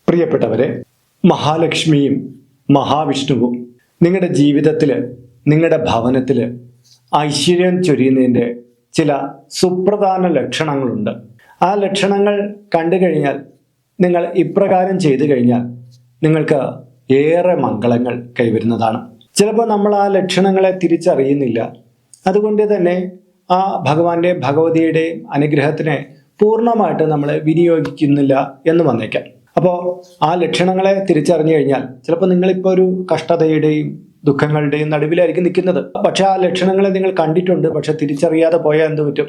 പ്രിയപ്പെട്ടവരെ, മഹാലക്ഷ്മിയും മഹാവിഷ്ണുവും നിങ്ങളുടെ ജീവിതത്തിൽ, നിങ്ങളുടെ ഭവനത്തിൽ ഐശ്വര്യം ചൊരിയുന്നതിൻ്റെ ചില സുപ്രധാന ലക്ഷണങ്ങളുണ്ട്. ആ ലക്ഷണങ്ങൾ കണ്ടു കഴിഞ്ഞാൽ, നിങ്ങൾ ഇപ്രകാരം ചെയ്തു കഴിഞ്ഞാൽ നിങ്ങൾക്ക് ഏറെ മംഗളങ്ങൾ കൈവരുന്നതാണ്. ചിലപ്പോൾ നമ്മൾ ആ ലക്ഷണങ്ങളെ തിരിച്ചറിയുന്നില്ല. അതുകൊണ്ട് തന്നെ ആ ഭഗവാന്റെ ഭഗവതിയുടെ അനുഗ്രഹത്തിനെ പൂർണ്ണമായിട്ട് നമ്മൾ വിനിയോഗിക്കുന്നില്ല എന്ന് വന്നേക്കാം. അപ്പോൾ ആ ലക്ഷണങ്ങളെ തിരിച്ചറിഞ്ഞു കഴിഞ്ഞാൽ ചിലപ്പോൾ നിങ്ങളിപ്പോൾ ഒരു കഷ്ടതയുടെയും ദുഃഖങ്ങളുടെയും നടുവിലായിരിക്കും നിൽക്കുന്നത്. പക്ഷെ ആ ലക്ഷണങ്ങളെ നിങ്ങൾ കണ്ടിട്ടുണ്ട്, പക്ഷെ തിരിച്ചറിയാതെ പോയാൽ എന്ത് പറ്റും?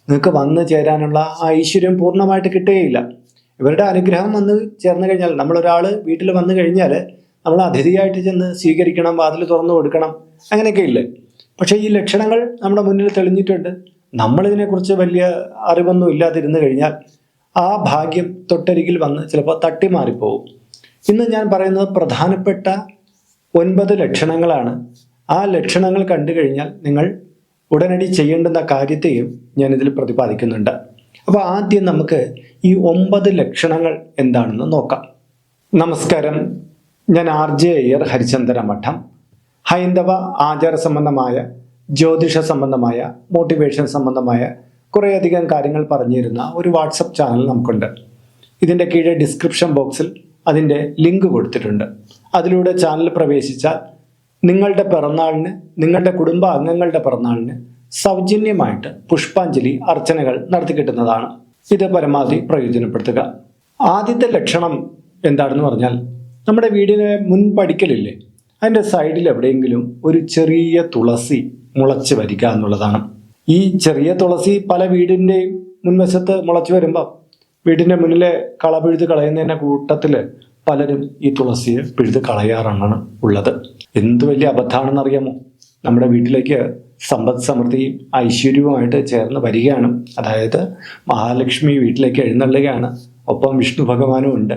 നിങ്ങൾക്ക് വന്നു ചേരാനുള്ള ആ ഐശ്വര്യം പൂർണ്ണമായിട്ട് കിട്ടുകയില്ല. ഇവരുടെ അനുഗ്രഹം വന്ന് ചേർന്ന് കഴിഞ്ഞാൽ, നമ്മളൊരാൾ വീട്ടിൽ വന്നു കഴിഞ്ഞാൽ നമ്മൾ അതിഥിയായിട്ട് ചെന്ന് സ്വീകരിക്കണം, വാതിൽ തുറന്നു കൊടുക്കണം, അങ്ങനെയൊക്കെ ഇല്ലേ? പക്ഷേ ഈ ലക്ഷണങ്ങൾ നമ്മുടെ മുന്നിൽ തെളിഞ്ഞിട്ടുണ്ട്. നമ്മളിതിനെക്കുറിച്ച് വലിയ അറിവൊന്നും ഇല്ലാതിരുന്നു കഴിഞ്ഞാൽ ആ ഭാഗ്യം തൊട്ടരികിൽ വന്ന് ചിലപ്പോൾ തട്ടിമാറിപ്പോവും. ഇന്ന് ഞാൻ പറയുന്നത് പ്രധാനപ്പെട്ട 9 ലക്ഷണങ്ങളാണ്. ആ ലക്ഷണങ്ങൾ കണ്ടു കഴിഞ്ഞാൽ നിങ്ങൾ ഉടനടി ചെയ്യേണ്ടുന്ന കാര്യത്തെയും ഞാനിതിൽ പ്രതിപാദിക്കുന്നുണ്ട്. അപ്പോൾ ആദ്യം നമുക്ക് ഈ 9 ലക്ഷണങ്ങൾ എന്താണെന്ന് നോക്കാം. നമസ്കാരം, ഞാൻ RJ അയ്യർ, ഹരിചന്ദന മഠം. ഹൈന്ദവ ആചാര സംബന്ധമായ, ജ്യോതിഷ സംബന്ധമായ, മോട്ടിവേഷൻ സംബന്ധമായ കുറേയധികം കാര്യങ്ങൾ പറഞ്ഞിരുന്ന ഒരു വാട്സപ്പ് ചാനൽ നമുക്കുണ്ട്. ഇതിൻ്റെ കീഴെ ഡിസ്ക്രിപ്ഷൻ ബോക്സിൽ അതിൻ്റെ ലിങ്ക് കൊടുത്തിട്ടുണ്ട്. അതിലൂടെ ചാനൽ പ്രവേശിച്ചാൽ നിങ്ങളുടെ പിറന്നാളിന്, നിങ്ങളുടെ കുടുംബ അംഗങ്ങളുടെ പിറന്നാളിന് സൗജന്യമായിട്ട് പുഷ്പാഞ്ജലി അർച്ചനകൾ നടത്തി കിട്ടുന്നതാണ്. ഇത് പരമാവധി പ്രയോജനപ്പെടുത്തുക. ആദ്യത്തെ ലക്ഷണം എന്താണെന്ന് പറഞ്ഞാൽ, നമ്മുടെ വീടിന് മുൻപടിക്കലില്ലേ, അതിൻ്റെ സൈഡിൽ എവിടെയെങ്കിലും ഒരു ചെറിയ തുളസി മുളച്ച് വരിക എന്നുള്ളതാണ്. ഈ ചെറിയ തുളസി പല വീടിൻ്റെയും മുൻവശത്ത് മുളച്ചു വരുമ്പോൾ വീടിൻ്റെ മുന്നിലെ കള പിഴുത് കളയുന്നതിൻ്റെ കൂട്ടത്തിൽ പലരും ഈ തുളസിയെ പിഴുത് കളയാറാണ് ഉള്ളത്. എന്ത് വലിയ അബദ്ധമാണെന്ന് അറിയാമോ? നമ്മുടെ വീട്ടിലേക്ക് സമ്പദ് സമൃദ്ധിയും ഐശ്വര്യവുമായിട്ട് ചേർന്ന് വരികയാണ്. അതായത് മഹാലക്ഷ്മി വീട്ടിലേക്ക് എഴുന്നള്ളുകയാണ്, ഒപ്പം വിഷ്ണു ഭഗവാനും ഉണ്ട്.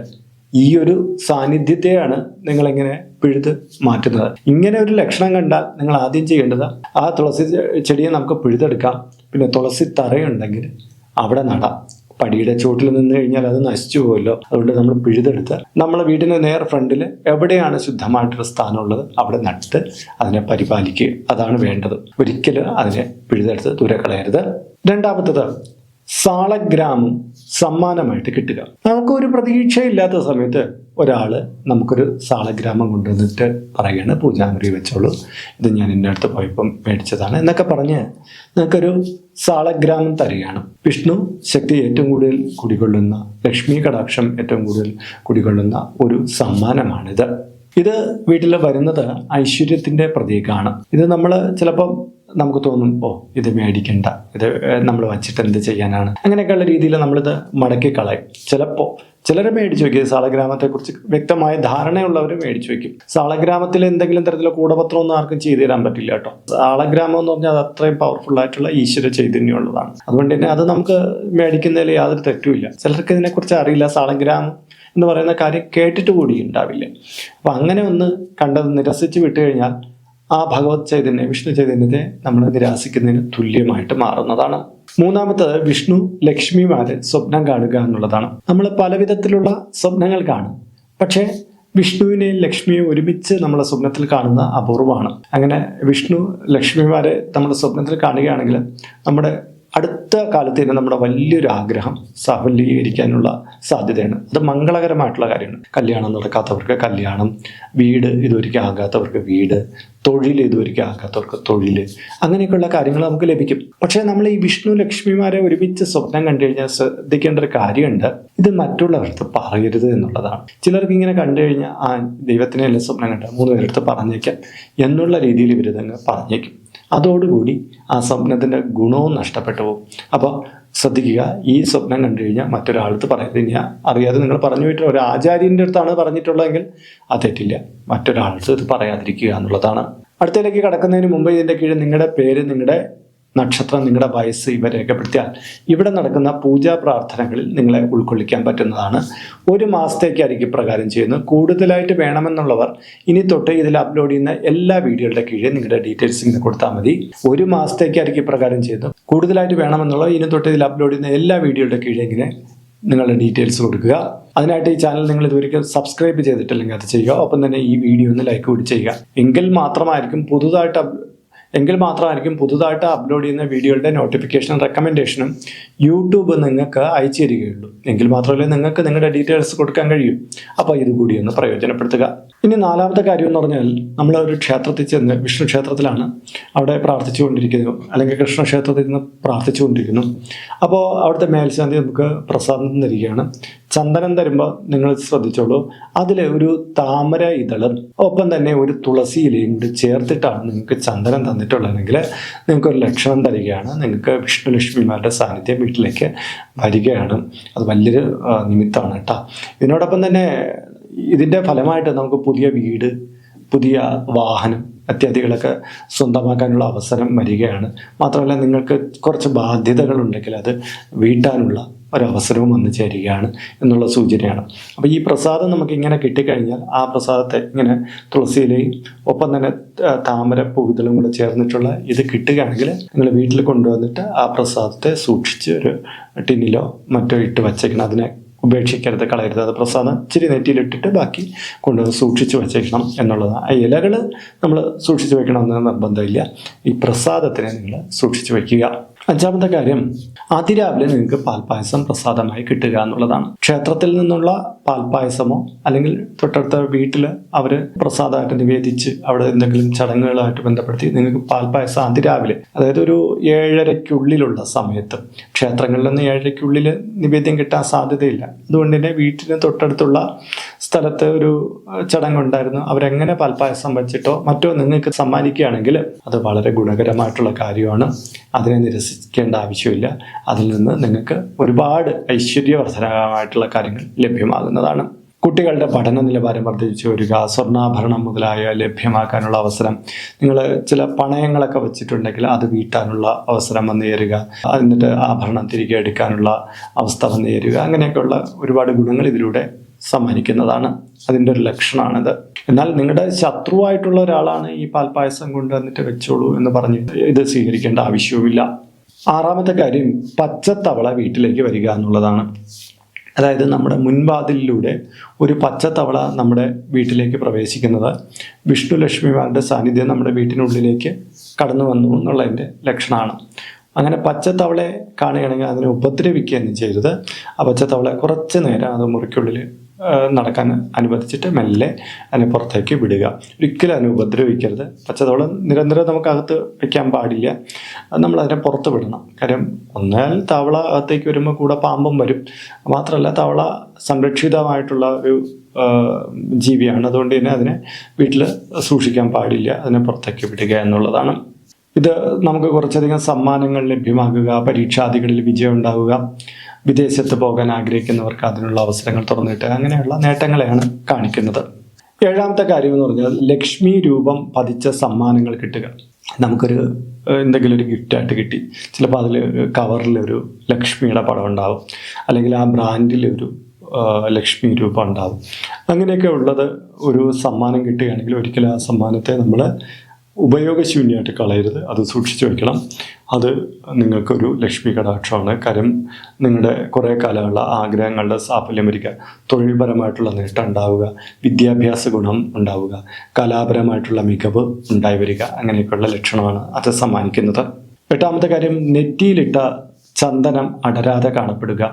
ഈ ഒരു സാന്നിധ്യത്തെയാണ് നിങ്ങളിങ്ങനെ പിഴുത് മാറ്റുന്നത്. ഇങ്ങനെ ഒരു ലക്ഷണം കണ്ടാൽ നിങ്ങൾ ആദ്യം ചെയ്യേണ്ടത്, ആ തുളസി ചെടിയെ നമുക്ക് പിഴുതെടുക്കാം. പിന്നെ തുളസി തറയുണ്ടെങ്കിൽ അവിടെ നടാം. പടിയുടെ ചുവട്ടിൽ നിന്ന് കഴിഞ്ഞാൽ അത് നശിച്ചു പോകുമല്ലോ. അതുകൊണ്ട് നമ്മൾ പിഴുതെടുത്ത് നമ്മളെ വീടിന് നേർ ഫ്രണ്ടിൽ എവിടെയാണ് ശുദ്ധമായിട്ടൊരു സ്ഥാനമുള്ളത് അവിടെ നട്ട് അതിനെ പരിപാലിക്കുക. അതാണ് വേണ്ടത്. ഒരിക്കലും അതിനെ പിഴുതെടുത്ത് ദൂരെ കളയരുത്. രണ്ടാമത്തത്, സാളഗ്രാമം സമ്മാനമായിട്ട് കിട്ടുക. നമുക്കൊരു പ്രതീക്ഷയില്ലാത്ത സമയത്ത് ഒരാൾ നമുക്കൊരു സാളഗ്രാമം കൊണ്ടുവന്നിട്ട് പറയുകയാണ്, പൂജാമുറി വെച്ചോളൂ, ഇത് ഞാൻ എൻ്റെ അടുത്ത് പോയപ്പം മേടിച്ചതാണ് എന്നൊക്കെ പറഞ്ഞ് നിങ്ങൾക്കൊരു സാളഗ്രാമം തരികയാണ്. വിഷ്ണു ശക്തി ഏറ്റവും കൂടുതൽ കുടികൊള്ളുന്ന, ലക്ഷ്മി കടാക്ഷം ഏറ്റവും കൂടുതൽ കുടികൊള്ളുന്ന ഒരു സമ്മാനമാണിത്. ഇത് വീട്ടിൽ വരുന്നത് ഐശ്വര്യത്തിൻ്റെ പ്രതീകമാണ്. ഇത് നമ്മൾ ചിലപ്പം നമുക്ക് തോന്നും, ഇത് മേടിക്കണ്ട, ഇത് നമ്മൾ വച്ചിട്ട് എന്ത് ചെയ്യാനാണ്, അങ്ങനെയൊക്കെയുള്ള രീതിയിൽ നമ്മളിത് മടക്കി കളയും. ചിലപ്പോൾ ചിലർ മേടിച്ചു വയ്ക്കും. സാളഗ്രാമത്തെക്കുറിച്ച് വ്യക്തമായ ധാരണയുള്ളവർ മേടിച്ചു വയ്ക്കും. സാളഗ്രാമത്തിൽ എന്തെങ്കിലും തരത്തിലുള്ള കൂടപത്രമൊന്നും ആർക്കും ചെയ്തു തരാൻ പറ്റില്ല കേട്ടോ. സാളഗ്രാമം എന്ന് പറഞ്ഞാൽ അത് അത്രയും പവർഫുൾ ആയിട്ടുള്ള ഈശ്വര ചൈതന്യമുള്ളതാണ്. അതുകൊണ്ട് തന്നെ അത് നമുക്ക് മേടിക്കുന്നതിൽ യാതൊരു തെറ്റുമില്ല. ചിലർക്ക് ഇതിനെക്കുറിച്ച് അറിയില്ല, സാളഗ്രാമം എന്ന് പറയുന്ന കാര്യം കേട്ടിട്ട് കൂടി ഉണ്ടാവില്ല. അപ്പം അങ്ങനെ ഒന്ന് കണ്ടത് നിരസിച്ച് വിട്ടു കഴിഞ്ഞാൽ ആ ഭഗവത് ചൈതന്യം, വിഷ്ണു ചൈതന്യത്തെ നമ്മൾ നിരാശിക്കുന്നതിന് തുല്യമായിട്ട് മാറുന്നതാണ്. മൂന്നാമത്തത്, വിഷ്ണു ലക്ഷ്മിമാരെ സ്വപ്നം കാണുക എന്നുള്ളതാണ്. നമ്മൾ പല വിധത്തിലുള്ള സ്വപ്നങ്ങൾ കാണും, പക്ഷേ വിഷ്ണുവിനെയും ലക്ഷ്മിയെയും ഒരുമിച്ച് നമ്മളെ സ്വപ്നത്തിൽ കാണുന്ന അപൂർവമാണ്. അങ്ങനെ വിഷ്ണു ലക്ഷ്മിമാരെ നമ്മുടെ സ്വപ്നത്തിൽ കാണുകയാണെങ്കിൽ നമ്മുടെ അടുത്ത കാലത്ത് തന്നെ നമ്മുടെ വലിയൊരു ആഗ്രഹം സഫലീകരിക്കാനുള്ള സാധ്യതയാണ്. അത് മംഗളകരമായിട്ടുള്ള കാര്യമാണ്. കല്യാണം നടക്കാത്തവർക്ക് കല്യാണം, വീട് ഇതുവരെയ്ക്കും ആകാത്തവർക്ക് വീട്, തൊഴിൽ ഇതുവരെയ്ക്കും ആകാത്തവർക്ക് തൊഴിൽ, അങ്ങനെയൊക്കെയുള്ള കാര്യങ്ങൾ നമുക്ക് ലഭിക്കും. പക്ഷേ നമ്മൾ ഈ വിഷ്ണു ലക്ഷ്മിമാരെ ഒരുമിച്ച് സ്വപ്നം കണ്ടു കഴിഞ്ഞാൽ ശ്രദ്ധിക്കേണ്ട ഒരു കാര്യമുണ്ട്. ഇത് മറ്റുള്ളവർക്ക് പറയരുത് എന്നുള്ളതാണ്. ചിലർക്ക് ഇങ്ങനെ കണ്ടു കഴിഞ്ഞാൽ ദൈവത്തിനെ അല്ലേ സ്വപ്നം കണ്ട, 3 പേരെടുത്ത് പറഞ്ഞേക്കാം എന്നുള്ള രീതിയിൽ ഇവരിതങ്ങ് പറഞ്ഞേക്കും. അതോടുകൂടി ആ സ്വപ്നത്തിൻ്റെ ഗുണവും നഷ്ടപ്പെട്ടു പോകും. അപ്പോൾ ശ്രദ്ധിക്കുക, ഈ സ്വപ്നം കണ്ടു കഴിഞ്ഞാൽ മറ്റൊരാളടുത്ത് പറയരുത്. ഇനി അറിയാതെ നിങ്ങൾ പറഞ്ഞു പോയിട്ട് ഒരു ആചാര്യൻ്റെ അടുത്താണ് പറഞ്ഞിട്ടുള്ളതെങ്കിൽ അത് തെറ്റില്ല. മറ്റൊരാളടുത്ത് ഇത് പറയാതിരിക്കുക എന്നുള്ളതാണ്. അടുത്തതിലേക്ക് കടക്കുന്നതിന് മുമ്പ് ഇതിൻ്റെ കീഴിൽ നിങ്ങളുടെ പേര്, നിങ്ങളുടെ നക്ഷത്രം, നിങ്ങളുടെ വയസ്സ് ഇവ രേഖപ്പെടുത്തിയാൽ ഇവിടെ നടക്കുന്ന പൂജാ പ്രാർത്ഥനകളിൽ നിങ്ങളെ ഉൾക്കൊള്ളിക്കാൻ പറ്റുന്നതാണ്. 1 മാസത്തേക്കായിരിക്കും ഇപ്രകാരം ചെയ്യുന്നത്. കൂടുതലായിട്ട് വേണമെന്നുള്ളവർ ഇനി തൊട്ട് ഇതിൽ അപ്ലോഡ് ചെയ്യുന്ന എല്ലാ വീഡിയോകളുടെ കീഴിൽ നിങ്ങളുടെ ഡീറ്റെയിൽസ് ഇങ്ങനെ കൊടുത്താൽ മതി. 1 മാസത്തേക്കായിരിക്കും ഇപ്രകാരം ചെയ്യുന്നത്. കൂടുതലായിട്ട് വേണമെന്നുള്ളവർ ഇനി തൊട്ട് ഇതിൽ അപ്ലോഡ് ചെയ്യുന്ന എല്ലാ വീഡിയോകളുടെ കീഴിൽ ഇങ്ങനെ നിങ്ങളുടെ ഡീറ്റെയിൽസ് കൊടുക്കുക. അതിനായിട്ട് ഈ ചാനൽ നിങ്ങൾ ഇതുവരെ സബ്സ്ക്രൈബ് ചെയ്തിട്ടില്ലെങ്കിൽ അത് ചെയ്യുക. ഒപ്പം തന്നെ ഈ വീഡിയോ ഒന്ന് ലൈക്ക് കൂടി ചെയ്യുക. എങ്കിൽ മാത്രമായിരിക്കും പുതുതായിട്ട് അപ്ലോഡ് ചെയ്യുന്ന വീഡിയോയുടെ നോട്ടിഫിക്കേഷൻ റെക്കമെൻഡേഷനും യൂട്യൂബ് നിങ്ങൾക്ക് അയച്ചു തരികയുള്ളൂ. എങ്കിൽ മാത്രമല്ലേ നിങ്ങൾക്ക് നിങ്ങളുടെ ഡീറ്റെയിൽസ് കൊടുക്കാൻ കഴിയൂ. അപ്പോൾ ഇതുകൂടി ഒന്ന് പ്രയോജനപ്പെടുത്തുക. ഇനി നാലാമത്തെ കാര്യം എന്ന് പറഞ്ഞാൽ, നമ്മൾ ഒരു ക്ഷേത്രത്തിൽ ചെന്ന്, വിഷ്ണു ക്ഷേത്രത്തിലാണ്, അവിടെ പ്രാർത്ഥിച്ചുകൊണ്ടിരിക്കുന്നു, അല്ലെങ്കിൽ കൃഷ്ണ ക്ഷേത്രത്തിൽ നിന്ന് പ്രാർത്ഥിച്ചുകൊണ്ടിരിക്കുന്നു. അപ്പോൾ അവിടുത്തെ മേൽശാന്തി നമുക്ക് പ്രസാദം തരികയാണ്. ചന്ദനം തരുമ്പോൾ നിങ്ങൾ ശ്രദ്ധിച്ചോളൂ, അതിൽ ഒരു താമര ഇതളും ഒപ്പം തന്നെ ഒരു തുളസി ഇലയും കൂടി ചേർത്തിട്ടാണ് നിങ്ങൾക്ക് ചന്ദനം തന്നിട്ടുള്ളതെങ്കിൽ നിങ്ങൾക്കൊരു ലക്ഷണം തരികയാണ്. നിങ്ങൾക്ക് വിഷ്ണു ലക്ഷ്മിമാരുടെ സാന്നിധ്യം വീട്ടിലേക്ക് വരികയാണ്. അത് വലിയൊരു നിമിത്തമാണ് കേട്ടോ. ഇതിനോടൊപ്പം തന്നെ ഇതിൻ്റെ ഫലമായിട്ട് നമുക്ക് പുതിയ വീട്, പുതിയ വാഹനം ഇത്യാദികളൊക്കെ സ്വന്തമാക്കാനുള്ള അവസരം വരികയാണ്. മാത്രമല്ല, നിങ്ങൾക്ക് കുറച്ച് ബാധ്യതകളുണ്ടെങ്കിൽ അത് വീട്ടാനുള്ള ഒരവസരവും വന്നു ചേരുകയാണ് എന്നുള്ള സൂചനയാണ്. അപ്പോൾ ഈ പ്രസാദം നമുക്ക് ഇങ്ങനെ കിട്ടിക്കഴിഞ്ഞാൽ ആ പ്രസാദത്തെ ഇങ്ങനെ തുളസിയിലെയും ഒപ്പം തന്നെ താമര പൂവിതളും കൂടെ ചേർന്നിട്ടുള്ള ഇത് കിട്ടുകയാണെങ്കിൽ നിങ്ങൾ വീട്ടിൽ കൊണ്ടുവന്നിട്ട് ആ പ്രസാദത്തെ സൂക്ഷിച്ച് ഒരു ടിന്നിലോ മറ്റോ ഇട്ട് വച്ചേക്കണം. അതിനെ ഉപേക്ഷിക്കരുത്, കളയരുത്. അത് പ്രസാദം ഇച്ചിരി നെറ്റിയിലിട്ടിട്ട് ബാക്കി കൊണ്ടുവന്ന് സൂക്ഷിച്ച് വെച്ചേക്കണം എന്നുള്ളതാണ്. ആ ഇലകൾ നമ്മൾ സൂക്ഷിച്ച് വെക്കണമെന്ന് നിർബന്ധമില്ല. ഈ പ്രസാദത്തിനെ നിങ്ങൾ സൂക്ഷിച്ച് വയ്ക്കുക. അഞ്ചാമത്തെ കാര്യം, അതിരാവിലെ നിങ്ങൾക്ക് പാൽപ്പായസം പ്രസാദമായി കിട്ടുക എന്നുള്ളതാണ്. ക്ഷേത്രത്തിൽ നിന്നുള്ള പാൽപ്പായസമോ അല്ലെങ്കിൽ തൊട്ടടുത്ത വീട്ടിൽ അവർ പ്രസാദമായിട്ട് നിവേദിച്ച് അവിടെ എന്തെങ്കിലും ചടങ്ങുകളായിട്ട് ബന്ധപ്പെടുത്തി നിങ്ങൾക്ക് പാൽപ്പായസം അതിരാവിലെ, അതായത് ഒരു 7:30-ക്കുള്ളിലുള്ള സമയത്ത്, ക്ഷേത്രങ്ങളിൽ നിന്ന് 7:30-ക്കുള്ളിൽ നിവേദ്യം കിട്ടാൻ സാധ്യതയില്ല. അതുകൊണ്ട് തന്നെ വീട്ടിന് തൊട്ടടുത്തുള്ള സ്ഥലത്ത് ഒരു ചടങ്ങുണ്ടായിരുന്നു, അവരെങ്ങനെ പാൽപ്പായസം വെച്ചിട്ടോ മറ്റോ നിങ്ങൾക്ക് സമ്മാനിക്കുകയാണെങ്കിൽ അത് വളരെ ഗുണകരമായിട്ടുള്ള കാര്യമാണ്. അതിനെ നിരസിക്കേണ്ട ആവശ്യമില്ല. അതിൽ നിന്ന് നിങ്ങൾക്ക് ഒരുപാട് ഐശ്വര്യവർദ്ധനമായിട്ടുള്ള കാര്യങ്ങൾ ലഭ്യമാകുന്നതാണ്. കുട്ടികളുടെ പഠന നിലവാരം വർദ്ധിച്ചു വരിക, സ്വർണ്ണാഭരണം മുതലായ ലഭ്യമാക്കാനുള്ള അവസരം, നിങ്ങൾ ചില പണയങ്ങളൊക്കെ വെച്ചിട്ടുണ്ടെങ്കിൽ അത് വീട്ടാനുള്ള അവസരം വന്നു ചേരുക, എന്നിട്ട് ആഭരണം തിരികെ എടുക്കാനുള്ള അവസ്ഥ വന്നു ചേരുക, അങ്ങനെയൊക്കെയുള്ള ഒരുപാട് ഗുണങ്ങൾ ഇതിലൂടെ സമ്മാനിക്കുന്നതാണ്. അതിൻ്റെ ഒരു ലക്ഷണമാണിത്. എന്നാൽ നിങ്ങളുടെ ശത്രുവായിട്ടുള്ള ഒരാളാണ് ഈ പാൽപ്പായസം കൊണ്ടുവന്നിട്ട് വെച്ചോളൂ എന്ന് പറഞ്ഞ് ഇത് സ്വീകരിക്കേണ്ട ആവശ്യവുമില്ല. ആറാമത്തെ കാര്യം, പച്ചത്തവള വീട്ടിലേക്ക് വരിക എന്നുള്ളതാണ്. അതായത് നമ്മുടെ മുൻവാതിലിലൂടെ ഒരു പച്ചത്തവള നമ്മുടെ വീട്ടിലേക്ക് പ്രവേശിക്കുന്നത് വിഷ്ണു ലക്ഷ്മിമാരുടെ സാന്നിധ്യം നമ്മുടെ വീട്ടിനുള്ളിലേക്ക് കടന്നു വന്നു എന്നുള്ളതിൻ്റെ ലക്ഷണമാണ്. അങ്ങനെ പച്ചത്തവളെ കാണുകയാണെങ്കിൽ അതിനെ ഉപദ്രവിക്കുകയൊന്നും ചെയ്യരുത്. ആ പച്ചത്തവളെ കുറച്ച് നേരം അത് മുറിക്കുള്ളിൽ നടക്കാൻ അനുവദിച്ചിട്ട് മെല്ലെ അതിനെ പുറത്തേക്ക് വിടുക. ഒരിക്കലും അതിനെ ഉപദ്രവിക്കരുത്. പച്ചത്തവള നിരന്തരം നമുക്ക് അകത്ത് വയ്ക്കാൻ പാടില്ല. നമ്മളതിനെ പുറത്ത് വിടണം. കാര്യം ഒന്നാൽ തവള അകത്തേക്ക് വരുമ്പോൾ കൂടെ പാമ്പും വരും. മാത്രമല്ല, തവള സംരക്ഷിതമായിട്ടുള്ള ഒരു ജീവിയാണ്. അതുകൊണ്ട് തന്നെ അതിനെ വീട്ടിൽ സൂക്ഷിക്കാൻ പാടില്ല. അതിനെ പുറത്തേക്ക് വിടുക എന്നുള്ളതാണ്. ഇത് നമുക്ക് കുറച്ചധികം സമ്മാനങ്ങൾ ലഭ്യമാകുക, പരീക്ഷാദികളിൽ വിജയം ഉണ്ടാവുക, വിദേശത്ത് പോകാൻ ആഗ്രഹിക്കുന്നവർക്ക് അതിനുള്ള അവസരങ്ങൾ തുറന്നിട്ട് അങ്ങനെയുള്ള നേട്ടങ്ങളെയാണ് കാണിക്കുന്നത്. ഏഴാമത്തെ കാര്യം എന്ന് പറഞ്ഞാൽ, ലക്ഷ്മി രൂപം പതിച്ച സമ്മാനങ്ങൾ കിട്ടുക. നമുക്കൊരു എന്തെങ്കിലും ഒരു ഗിഫ്റ്റായിട്ട് കിട്ടി, ചിലപ്പോൾ അതിൽ കവറിലൊരു ലക്ഷ്മിയുടെ പടം ഉണ്ടാവും, അല്ലെങ്കിൽ ആ ബ്രാൻഡിലൊരു ലക്ഷ്മി രൂപം ഉണ്ടാവും. അങ്ങനെയൊക്കെ ഉള്ളത് ഒരു സമ്മാനം കിട്ടുകയാണെങ്കിൽ ഒരിക്കലും ആ സമ്മാനത്തെ നമ്മൾ ഉപയോഗശൂന്യമായിട്ട് കളയരുത്. അത് സൂക്ഷിച്ചു വയ്ക്കണം. അത് നിങ്ങൾക്കൊരു ലക്ഷ്മി കടാക്ഷമാണ്. കാര്യം നിങ്ങളുടെ കുറേ കാലമുള്ള ആഗ്രഹങ്ങളുടെ സാഫല്യം വരിക, തൊഴിൽപരമായിട്ടുള്ള നേട്ടം ഉണ്ടാവുക, വിദ്യാഭ്യാസ ഗുണം ഉണ്ടാവുക, കലാപരമായിട്ടുള്ള മികവ് ഉണ്ടായി വരിക, അങ്ങനെയൊക്കെയുള്ള ലക്ഷണമാണ് അത് സമ്മാനിക്കുന്നത്. എട്ടാമത്തെ കാര്യം, നെറ്റിയിലിട്ട ചന്ദനം അടരാതെ കാണപ്പെടുക.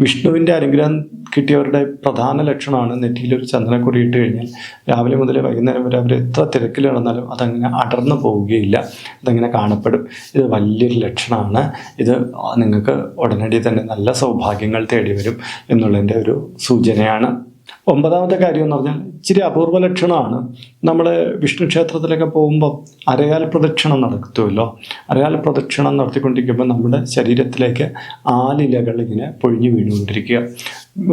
വിഷ്ണുവിൻ്റെ അനുഗ്രഹം കിട്ടിയവരുടെ പ്രധാന ലക്ഷണമാണ് നെറ്റിയിലൊരു ചന്ദനക്കുറി ഇട്ട് കഴിഞ്ഞാൽ രാവിലെ മുതൽ വൈകുന്നേരം വരെ അവർ എത്ര തിരക്കിൽ നടന്നാലും അതങ്ങനെ അടർന്നു പോവുകയില്ല, അതങ്ങനെ കാണപ്പെടും. ഇത് വലിയൊരു ലക്ഷണമാണ്. ഇത് നിങ്ങൾക്ക് ഉടനടി തന്നെ നല്ല സൗഭാഗ്യങ്ങൾ തേടി വരും എന്നുള്ളതിൻ്റെ ഒരു സൂചനയാണ്. ഒമ്പതാമത്തെ കാര്യം എന്ന് പറഞ്ഞാൽ ഇച്ചിരി അപൂർവ ലക്ഷണമാണ്. നമ്മൾ വിഷ്ണു ക്ഷേത്രത്തിലൊക്കെ പോകുമ്പോൾ അരയാൽ പ്രദക്ഷിണം നടത്തുമല്ലോ. അരയാൽ പ്രദക്ഷിണം നടത്തിക്കൊണ്ടിരിക്കുമ്പോൾ നമ്മുടെ ശരീരത്തിലേക്ക് ആലിലകൾ ഇങ്ങനെ പൊഴിഞ്ഞു വീണുകൊണ്ടിരിക്കുക.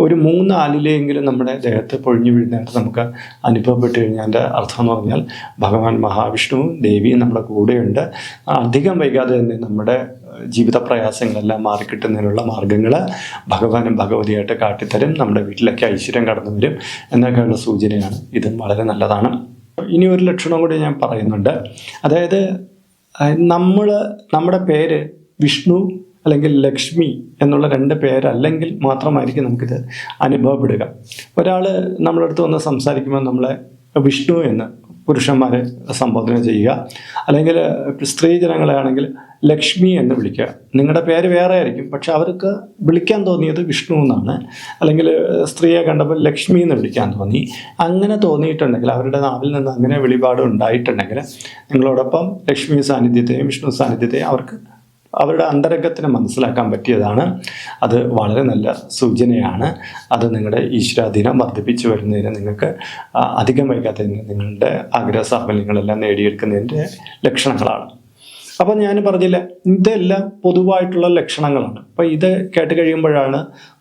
ഒരു 3 ആലിലയെങ്കിലും നമ്മുടെ ദേഹത്ത് പൊഴിഞ്ഞു വീഴുന്നതായിട്ട് നമുക്ക് അനുഭവപ്പെട്ട് കഴിഞ്ഞാൽ അതിൻ്റെ അർത്ഥം എന്ന് പറഞ്ഞാൽ ഭഗവാൻ മഹാവിഷ്ണുവും ദേവിയും നമ്മുടെ കൂടെയുണ്ട്. അധികം വൈകാതെ തന്നെ നമ്മുടെ ജീവിത പ്രയാസങ്ങളെല്ലാം മാറിക്കിട്ടുന്നതിനുള്ള മാർഗങ്ങൾ ഭഗവാനും ഭഗവതിയായിട്ട് കാട്ടിത്തരും. നമ്മുടെ വീട്ടിലേക്ക് ഐശ്വര്യം കടന്നു വരും എന്നൊക്കെയുള്ള സൂചനയാണ്. ഇതും വളരെ നല്ലതാണ്. ഇനി ഒരു ലക്ഷണം കൂടി ഞാൻ പറയുന്നുണ്ട്. അതായത് നമ്മുടെ പേര് വിഷ്ണു അല്ലെങ്കിൽ ലക്ഷ്മി എന്നുള്ള 2 പേരല്ലെങ്കിൽ മാത്രമായിരിക്കും നമുക്കിത് അനുഭവപ്പെടുക. ഒരാൾ നമ്മുടെ അടുത്ത് വന്ന് സംസാരിക്കുമ്പോൾ നമ്മളെ വിഷ്ണു എന്ന് പുരുഷന്മാരെ സംബോധന ചെയ്യുക, അല്ലെങ്കിൽ സ്ത്രീ ജനങ്ങളാണെങ്കിൽ ലക്ഷ്മി എന്ന് വിളിക്കുക. നിങ്ങളുടെ പേര് വേറെ ആയിരിക്കും, പക്ഷെ അവർക്ക് വിളിക്കാൻ തോന്നിയത് വിഷ്ണു എന്നാണ്. അല്ലെങ്കിൽ സ്ത്രീയെ കണ്ടപ്പോൾ ലക്ഷ്മി എന്ന് വിളിക്കാൻ തോന്നി. അങ്ങനെ തോന്നിയിട്ടുണ്ടെങ്കിൽ, അവരുടെ നാവിൽ നിന്ന് അങ്ങനെ വെളിപാട് ഉണ്ടായിട്ടുണ്ടെങ്കിൽ, നിങ്ങളോടൊപ്പം ലക്ഷ്മി സാന്നിധ്യത്തെയും വിഷ്ണു സാന്നിധ്യത്തെയും അവർക്ക് അവരുടെ അന്തരംഗത്തിന് മനസ്സിലാക്കാൻ പറ്റിയതാണ്. അത് വളരെ നല്ല സൂചനയാണ്. അത് നിങ്ങളുടെ ഈശ്വരാധീനം വർദ്ധിപ്പിച്ചു വരുന്നതിന് നിങ്ങൾക്ക് അധികം വൈകാത്തതിന് നിങ്ങളുടെ ആഗ്രഹ സാഫല്യങ്ങളെല്ലാം നേടിയെടുക്കുന്നതിൻ്റെ ലക്ഷണങ്ങളാണ്. അപ്പം ഞാൻ പറഞ്ഞില്ല, ഇതെല്ലാം പൊതുവായിട്ടുള്ള ലക്ഷണങ്ങളാണ്. അപ്പം ഇത് കേട്ട് കഴിയുമ്പോഴാണ്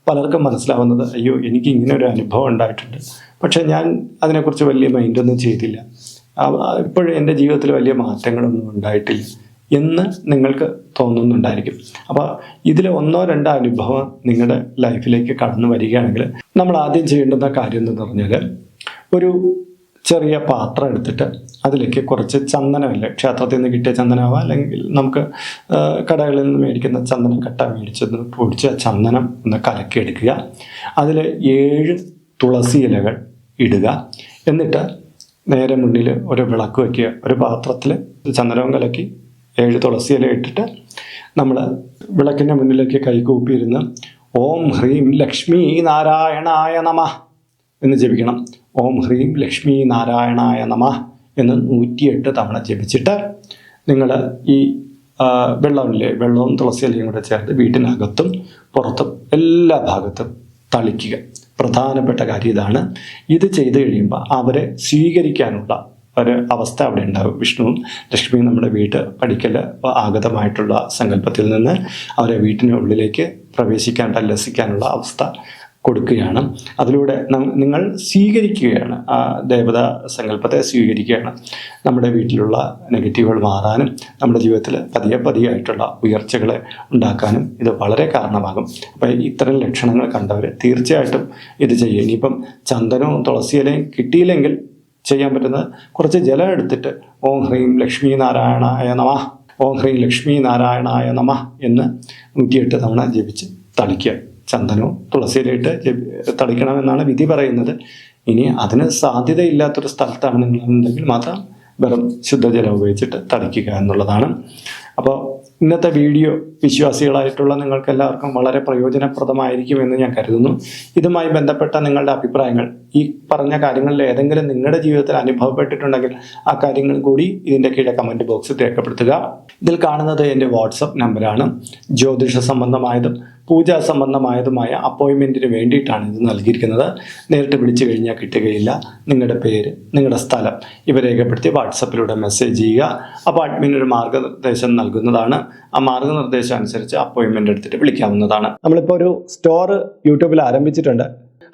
പലർക്കും മനസ്സിലാവുന്നത്, അയ്യോ എനിക്ക് ഇങ്ങനെ ഒരു അനുഭവം ഉണ്ടായിട്ടുണ്ട്, പക്ഷെ ഞാൻ അതിനെക്കുറിച്ച് വലിയ മൈൻഡൊന്നും ചെയ്തില്ല, ഇപ്പോഴും എൻ്റെ ജീവിതത്തിൽ വലിയ മാറ്റങ്ങളൊന്നും ഉണ്ടായിട്ടില്ല എന്ന് നിങ്ങൾക്ക് തോന്നുന്നുണ്ടായിരിക്കും. അപ്പോൾ ഇതിൽ 1-2 അനുഭവം നിങ്ങളുടെ ലൈഫിലേക്ക് കടന്നു വരികയാണെങ്കിൽ നമ്മൾ ആദ്യം ചെയ്യേണ്ടുന്ന കാര്യം എന്ന് പറഞ്ഞാൽ, ഒരു ചെറിയ പാത്രം എടുത്തിട്ട് അതിലേക്ക് കുറച്ച് ചന്ദനമില്ല, ക്ഷേത്രത്തിൽ നിന്ന് കിട്ടിയ ചന്ദനമാവാം, അല്ലെങ്കിൽ നമുക്ക് കടകളിൽ നിന്ന് മേടിക്കുന്ന ചന്ദനക്കട്ട മേടിച്ചത് പൊടിച്ച ചന്ദനം ഒന്ന് കലക്കിയെടുക്കുക. അതിൽ 7 തുളസി ഇലകൾ ഇടുക. എന്നിട്ട് നേരെ മുന്നിൽ ഒരു വിളക്ക് വയ്ക്കുക. ഒരു പാത്രത്തിൽ ചന്ദനവും കലക്കി 7 തുളസി ഇല ഇട്ടിട്ട് നമ്മൾ വിളക്കിൻ്റെ മുന്നിലേക്ക് കൈകൂപ്പിയിരുന്ന് ഓം ഹ്രീം ലക്ഷ്മി നാരായണായ നമഃ എന്ന് ജപിക്കണം. ഓം ഹ്രീം ലക്ഷ്മി നാരായണായ നമഃ എന്ന് 108 തവണ ജപിച്ചിട്ട് നിങ്ങൾ ഈ വെള്ളമില്ലേ, വെള്ളവും തുളസി ഇലയും കൂടെ ചേർത്ത് വീട്ടിനകത്തും പുറത്തും എല്ലാ ഭാഗത്തും തളിക്കുക. പ്രധാനപ്പെട്ട കാര്യം ഇതാണ്. ഇത് ചെയ്തു കഴിയുമ്പോൾ അവരെ സ്വീകരിക്കാനുള്ള ഒരു അവസ്ഥ അവിടെ ഉണ്ടാകും. വിഷ്ണുവും ലക്ഷ്മിയും നമ്മുടെ പടിക്കൽ ആഗതമായിട്ടുള്ള സങ്കല്പത്തിൽ നിന്ന് അവരെ വീട്ടിനുള്ളിലേക്ക് പ്രവേശിക്കാൻ ഉല്ലസിക്കാനുള്ള അവസ്ഥ കൊടുക്കുകയാണ്. അതിലൂടെ നിങ്ങൾ സ്വീകരിക്കുകയാണ്, ആ ദേവതാ സങ്കല്പത്തെ സ്വീകരിക്കുകയാണ്. നമ്മുടെ വീട്ടിലുള്ള നെഗറ്റീവുകൾ മാറാനും നമ്മുടെ ജീവിതത്തിൽ പതിയായിട്ടുള്ള ഉയർച്ചകളെ ഉണ്ടാക്കാനും ഇത് വളരെ കാരണമാകും. അപ്പം ഇത്തരം ലക്ഷണങ്ങൾ കണ്ടവർ തീർച്ചയായിട്ടും ഇത് ചെയ്യുക. ഇനിയിപ്പം ചന്ദനവും തുളസിയിലയും കിട്ടിയില്ലെങ്കിൽ ചെയ്യാൻ പറ്റുന്നത് കുറച്ച് ജലം എടുത്തിട്ട് ഓം ഹ്രീം ലക്ഷ്മി നാരായണായ നമഃ, ഓം ഹ്രീം ലക്ഷ്മി നാരായണായ നമഃ എന്ന് 108 തവണ ജപിച്ച് തളിക്കുക. ചന്ദനവും തുളസിയിലിട്ട് തളിക്കണമെന്നാണ് വിധി പറയുന്നത്. ഇനി അതിന് സാധ്യതയില്ലാത്തൊരു സ്ഥലത്താണ് നിങ്ങളുണ്ടെങ്കിൽ മാത്രം വെറും ശുദ്ധജലം ഉപയോഗിച്ചിട്ട് തളിക്കുക എന്നുള്ളതാണ്. അപ്പോൾ ഇന്നത്തെ വീഡിയോ വിശ്വാസികളായിട്ടുള്ള നിങ്ങൾക്ക് എല്ലാവർക്കും വളരെ പ്രയോജനപ്രദമായിരിക്കുമെന്ന് ഞാൻ കരുതുന്നു. ഇതുമായി ബന്ധപ്പെട്ട നിങ്ങളുടെ അഭിപ്രായങ്ങൾ, ഈ പറഞ്ഞ കാര്യങ്ങളിൽ ഏതെങ്കിലും നിങ്ങളുടെ ജീവിതത്തിൽ അനുഭവപ്പെട്ടിട്ടുണ്ടെങ്കിൽ ആ കാര്യങ്ങൾ കൂടി ഇതിൻ്റെ കീഴെ കമൻറ്റ് ബോക്സിൽ രേഖപ്പെടുത്തുക. ഇതിൽ കാണുന്നത് എൻ്റെ വാട്സപ്പ് നമ്പറാണ്. ജ്യോതിഷ സംബന്ധമായതും പൂജാ സംബന്ധമായതുമായ അപ്പോയിൻമെൻറ്റിന് വേണ്ടിയിട്ടാണ് ഇത് നൽകിയിരിക്കുന്നത്. നേരിട്ട് വിളിച്ചു കഴിഞ്ഞാൽ കിട്ടുകയില്ല. നിങ്ങളുടെ പേര്, നിങ്ങളുടെ സ്ഥലം ഇവ രേഖപ്പെടുത്തി വാട്സപ്പിലൂടെ മെസ്സേജ് ചെയ്യുക. അപ്പോൾ അഡ്മിൻ ഒരു മാർഗ്ഗനിർദ്ദേശം നൽകുന്നതാണ്. ആ മാർഗ്ഗനിർദ്ദേശം അനുസരിച്ച് അപ്പോയിൻമെൻ്റ് എടുത്തിട്ട് വിളിക്കാവുന്നതാണ്. നമ്മളിപ്പോൾ ഒരു സ്റ്റോർ യൂട്യൂബിൽ ആരംഭിച്ചിട്ടുണ്ട്.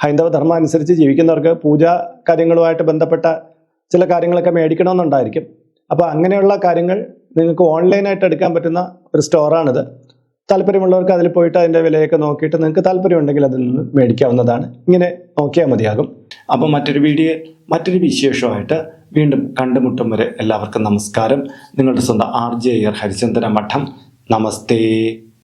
ഹൈന്ദവ ധർമ്മം അനുസരിച്ച് ജീവിക്കുന്നവർക്ക് പൂജാ കാര്യങ്ങളുമായിട്ട് ബന്ധപ്പെട്ട ചില കാര്യങ്ങളൊക്കെ മേടിക്കണമെന്നുണ്ടായിരിക്കും. അപ്പോൾ അങ്ങനെയുള്ള കാര്യങ്ങൾ നിങ്ങൾക്ക് ഓൺലൈനായിട്ട് എടുക്കാൻ പറ്റുന്ന ഒരു സ്റ്റോറാണിത്. താല്പര്യമുള്ളവർക്ക് അതിൽ പോയിട്ട് അതിൻ്റെ വിലയൊക്കെ നോക്കിയിട്ട് നിങ്ങൾക്ക് താല്പര്യമുണ്ടെങ്കിൽ അതിൽ നിന്ന് മേടിക്കാവുന്നതാണ്. ഇങ്ങനെ നോക്കിയാൽ മതിയാകും. അപ്പം മറ്റൊരു വിശേഷമായിട്ട് വീണ്ടും കണ്ടുമുട്ടും വരെ എല്ലാവർക്കും നമസ്കാരം. നിങ്ങളുടെ സ്വന്തം RJ ഹരിചന്ദ്ര മഠം. നമസ്തേ.